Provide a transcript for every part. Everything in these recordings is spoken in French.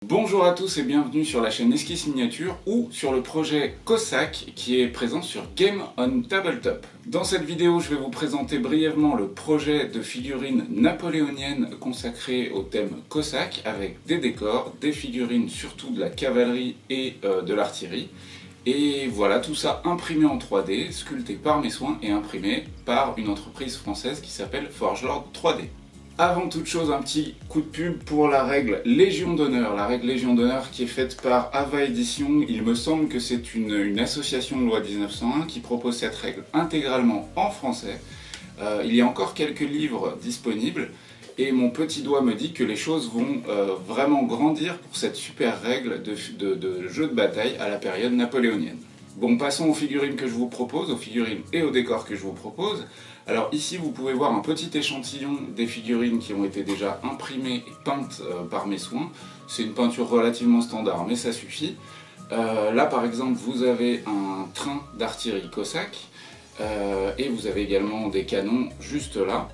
Bonjour à tous et bienvenue sur la chaîne Esquisse Miniature ou sur le projet Cossack qui est présent sur Game on Tabletop. Dans cette vidéo, je vais vous présenter brièvement le projet de figurines napoléoniennes consacré au thème Cossack avec des décors, des figurines surtout de la cavalerie et de l'artillerie. Et voilà, tout ça imprimé en 3D, sculpté par mes soins et imprimé par une entreprise française qui s'appelle Forgelord 3D. Avant toute chose, un petit coup de pub pour la règle Légion d'honneur. La règle Légion d'honneur qui est faite par Ava Édition. Il me semble que c'est une association de loi 1901 qui propose cette règle intégralement en français. Il y a encore quelques livres disponibles et mon petit doigt me dit que les choses vont vraiment grandir pour cette super règle de jeu de bataille à la période napoléonienne. Bon, passons aux figurines que je vous propose, aux figurines et aux décors que je vous propose. Alors ici, vous pouvez voir un petit échantillon des figurines qui ont été déjà imprimées et peintes par mes soins. C'est une peinture relativement standard, mais ça suffit. Là, par exemple, vous avez un train d'artillerie Cossack et vous avez également des canons juste là.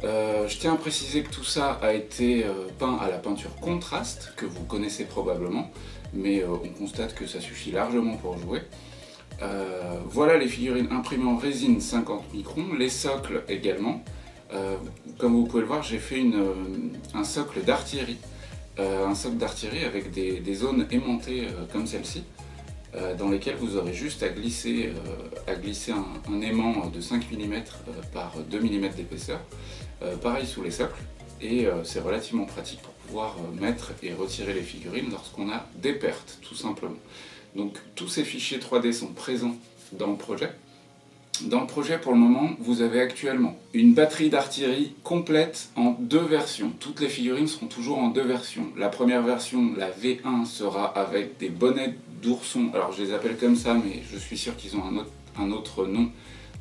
Je tiens à préciser que tout ça a été peint à la peinture contraste, que vous connaissez probablement, mais on constate que ça suffit largement pour jouer. Voilà les figurines imprimées en résine 50 microns, les socles également. Comme vous pouvez le voir, j'ai fait un socle d'artillerie. Un socle d'artillerie avec des zones aimantées comme celle-ci, dans lesquelles vous aurez juste à glisser un aimant de 5 mm par 2 mm d'épaisseur. Pareil sous les socles. Et c'est relativement pratique pour pouvoir mettre et retirer les figurines lorsqu'on a des pertes, tout simplement. Donc tous ces fichiers 3D sont présents dans le projet. Dans le projet, pour le moment, vous avez actuellement une batterie d'artillerie complète en 2 versions. Toutes les figurines seront toujours en 2 versions. La première version, la V1, sera avec des bonnets d'ourson. Alors je les appelle comme ça, mais je suis sûr qu'ils ont un autre nom.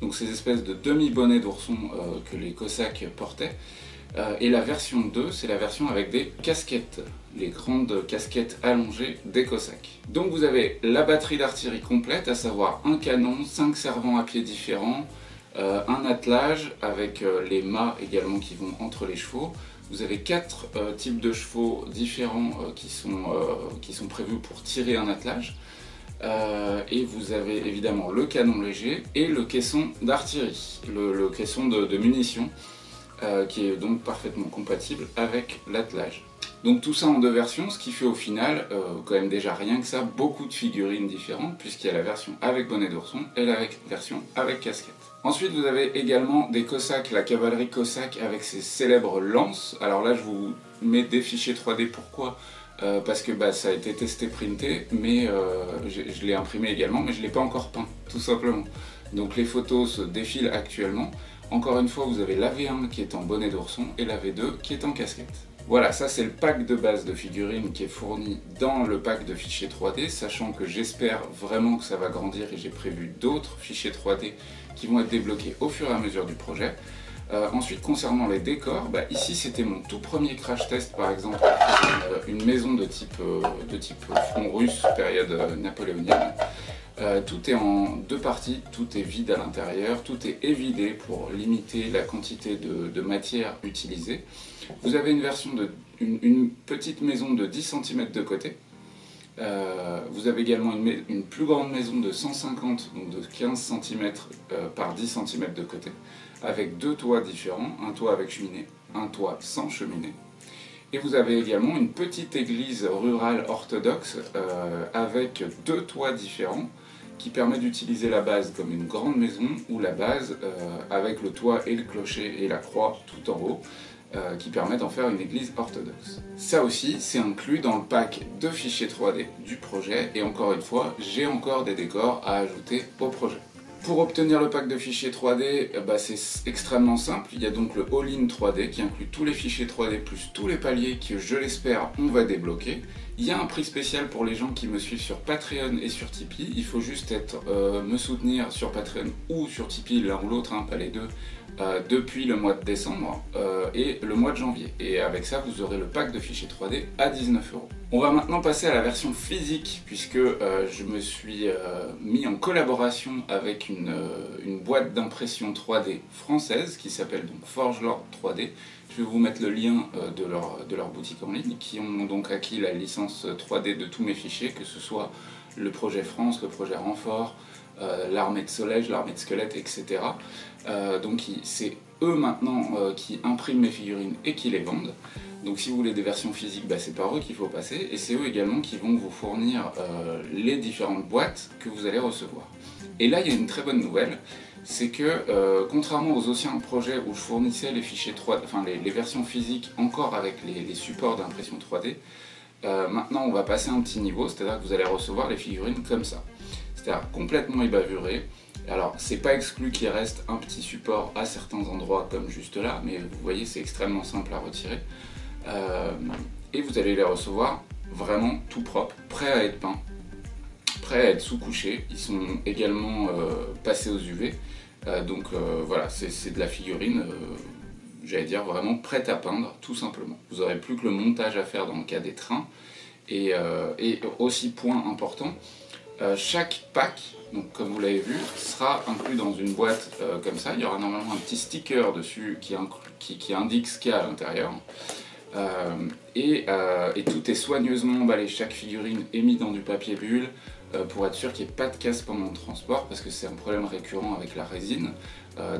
Donc ces espèces de demi-bonnets d'ourson que les Cossacks portaient. Et la version 2, c'est la version avec des casquettes, les grandes casquettes allongées des Cossacks. Donc vous avez la batterie d'artillerie complète, à savoir un canon, 5 servants à pied différents, un attelage avec les mâts également qui vont entre les chevaux. Vous avez 4 types de chevaux différents qui sont prévus pour tirer un attelage. Et vous avez évidemment le canon léger et le caisson d'artillerie, le caisson de munitions. Qui est donc parfaitement compatible avec l'attelage. Donc tout ça en 2 versions, ce qui fait au final, quand même déjà rien que ça, beaucoup de figurines différentes, puisqu'il y a la version avec bonnet d'ourson et la version avec casquette. Ensuite vous avez également des Cossacks, la cavalerie Cossack avec ses célèbres lances. Alors là je vous mets des fichiers 3D, pourquoi ? Parce que ça a été testé, printé, mais je l'ai imprimé également, mais je ne l'ai pas encore peint, tout simplement. Donc les photos se défilent actuellement. Encore une fois, vous avez la V1 qui est en bonnet d'ourson et la V2 qui est en casquette. Voilà, ça c'est le pack de base de figurines qui est fourni dans le pack de fichiers 3D, sachant que j'espère vraiment que ça va grandir et j'ai prévu d'autres fichiers 3D qui vont être débloqués au fur et à mesure du projet. Ensuite, concernant les décors, ici c'était mon tout premier crash test par exemple, une maison de type front russe, période napoléonienne. Tout est en 2 parties, tout est vide à l'intérieur, tout est évidé pour limiter la quantité de matière utilisée. Vous avez une version une petite maison de 10 cm de côté. Vous avez également une plus grande maison de 150, donc de 15 cm par 10 cm de côté, avec 2 toits différents, un toit avec cheminée, un toit sans cheminée. Et vous avez également une petite église rurale orthodoxe avec 2 toits différents qui permet d'utiliser la base comme une grande maison ou la base avec le toit et le clocher et la croix tout en haut qui permet d'en faire une église orthodoxe. Ça aussi, c'est inclus dans le pack de fichiers 3D du projet et encore une fois, j'ai encore des décors à ajouter au projet. Pour obtenir le pack de fichiers 3D, c'est extrêmement simple. Il y a donc le All-in 3D qui inclut tous les fichiers 3D plus tous les paliers que, je l'espère, on va débloquer. Il y a un prix spécial pour les gens qui me suivent sur Patreon et sur Tipeee. Il faut juste me soutenir sur Patreon ou sur Tipeee, l'un ou l'autre, pas les deux, depuis le mois de décembre et le mois de janvier. Et avec ça, vous aurez le pack de fichiers 3D à 19 €. On va maintenant passer à la version physique, puisque je me suis mis en collaboration avec une boîte d'impression 3D française qui s'appelle donc Forgelord 3D, Je vais vous mettre le lien de leur boutique en ligne, qui ont donc acquis la licence 3D de tous mes fichiers, que ce soit le projet France, le projet Renfort, l'armée de Solège, l'armée de Squelette, etc. Donc c'est eux maintenant qui impriment mes figurines et qui les vendent. Donc si vous voulez des versions physiques, c'est par eux qu'il faut passer, et c'est eux également qui vont vous fournir les différentes boîtes que vous allez recevoir. Et là, il y a une très bonne nouvelle, c'est que contrairement aux anciens projets où je fournissais les fichiers 3D, enfin les versions physiques encore avec les supports d'impression 3D, maintenant on va passer un petit niveau, c'est-à-dire que vous allez recevoir les figurines comme ça. C'est-à-dire complètement ébavurées. Alors c'est pas exclu qu'il reste un petit support à certains endroits comme juste là, mais vous voyez c'est extrêmement simple à retirer. Et vous allez les recevoir vraiment tout propre, prêts à être peints, prêts à être sous-couchés. Ils sont également passés aux UV, donc voilà, c'est de la figurine, j'allais dire vraiment prête à peindre, tout simplement. Vous n'aurez plus que le montage à faire dans le cas des trains, et aussi point important, chaque pack, donc comme vous l'avez vu, sera inclus dans une boîte comme ça. Il y aura normalement un petit sticker dessus qui indique ce qu'il y a à l'intérieur. Et tout est soigneusement emballé, chaque figurine est mise dans du papier bulle pour être sûr qu'il n'y ait pas de casse pendant le transport, parce que c'est un problème récurrent avec la résine.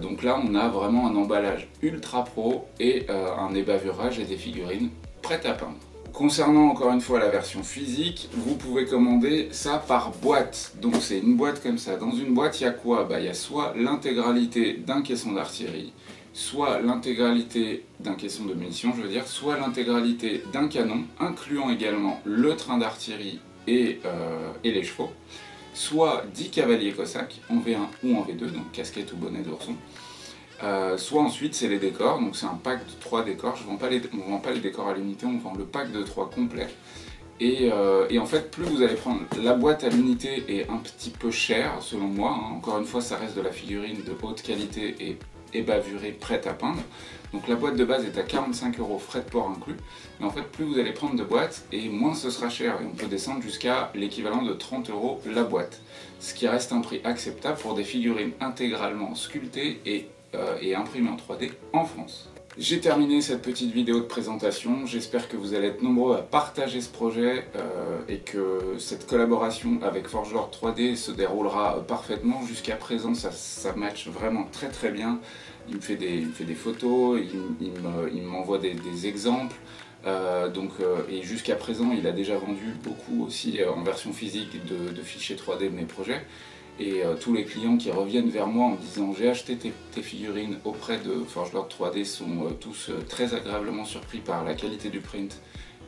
Donc là on a vraiment un emballage ultra pro et un ébavurage et des figurines prêtes à peindre. Concernant encore une fois la version physique, vous pouvez commander ça par boîte. Donc c'est une boîte comme ça. Dans une boîte il y a quoi? Il y a soit l'intégralité d'un caisson d'artillerie, soit l'intégralité d'un caisson de munitions, je veux dire, soit l'intégralité d'un canon, incluant également le train d'artillerie et les chevaux, soit 10 cavaliers cosaques en V1 ou en V2, donc casquette ou bonnet d'ourson, soit ensuite c'est les décors, donc c'est un pack de 3 décors. On ne vend pas les décors à l'unité, on vend le pack de 3 complet. Et en fait, plus vous allez prendre, la boîte à l'unité est un petit peu chère selon moi, hein. Encore une fois ça reste de la figurine de haute qualité et ébavurée, prête à peindre. Donc la boîte de base est à 45 €, frais de port inclus. Mais en fait, plus vous allez prendre de boîtes, et moins ce sera cher. Et on peut descendre jusqu'à l'équivalent de 30 € la boîte. Ce qui reste un prix acceptable pour des figurines intégralement sculptées et imprimées en 3D en France. J'ai terminé cette petite vidéo de présentation, j'espère que vous allez être nombreux à partager ce projet et que cette collaboration avec Forgelord 3D se déroulera parfaitement. Jusqu'à présent ça match vraiment très très bien. Il me fait des photos, il m'envoie des exemples. Et jusqu'à présent il a déjà vendu beaucoup aussi en version physique de fichiers 3D de mes projets. Et tous les clients qui reviennent vers moi en me disant j'ai acheté tes figurines auprès de Forgelord 3D sont tous très agréablement surpris par la qualité du print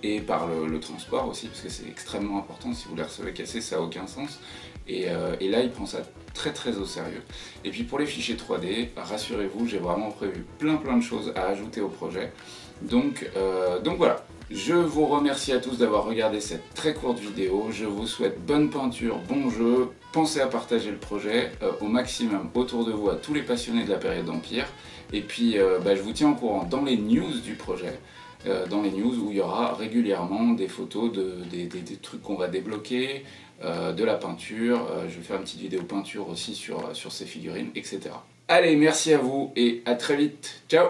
et par le transport aussi, parce que c'est extrêmement important. Si vous les recevez cassés, ça n'a aucun sens. Et là il prend ça très très au sérieux. Et puis pour les fichiers 3D, rassurez-vous, j'ai vraiment prévu plein de choses à ajouter au projet. Donc voilà. Je vous remercie à tous d'avoir regardé cette très courte vidéo. Je vous souhaite bonne peinture, bon jeu. Pensez à partager le projet au maximum autour de vous à tous les passionnés de la période d'Empire. Et puis je vous tiens au courant dans les news du projet, dans les news où il y aura régulièrement des photos des trucs qu'on va débloquer, de la peinture. Je vais faire une petite vidéo peinture aussi sur ces figurines, etc. Allez, merci à vous et à très vite. Ciao!